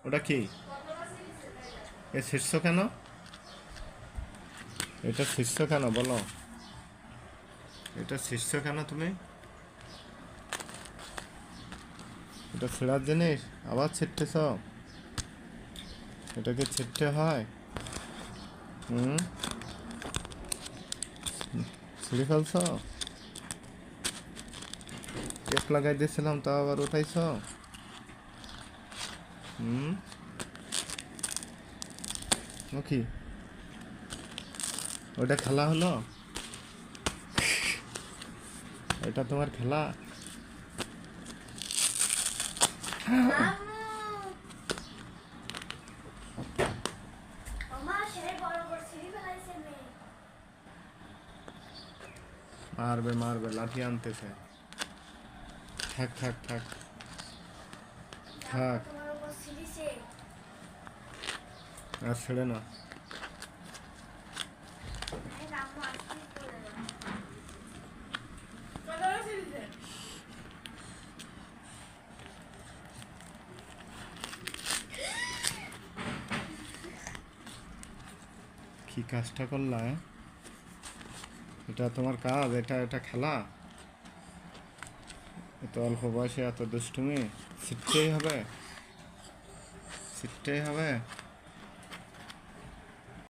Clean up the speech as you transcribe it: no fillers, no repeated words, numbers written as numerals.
ওটা কি? এ শীর্ষ কেন? এটা শীর্ষ কেন বলো? এটা শীর্ষ কেন তুমি? এটা ছেঁড়ার জিনিস আবার ছিটতেছ? এটাকে ছিটতে হয়? হুম, ছিঁড়ে ফেলছ? টেপ লাগাই দিয়েছিলাম তা আবার উঠাইছ? হুম, ও কি? ওটা খেলা হলো? এটা তোমার খেলা? মারবে মারবে, লাঠি আনতেছে। থাক থাক থাক থাক, আর ছেড়ে না। কি কাজটা করলা? এটা তোমার কাজ? এটা এটা খেলা? এত অল্প বয়সে এত দুষ্টুমি? শিখতেই হবে, শিখতেই হবে।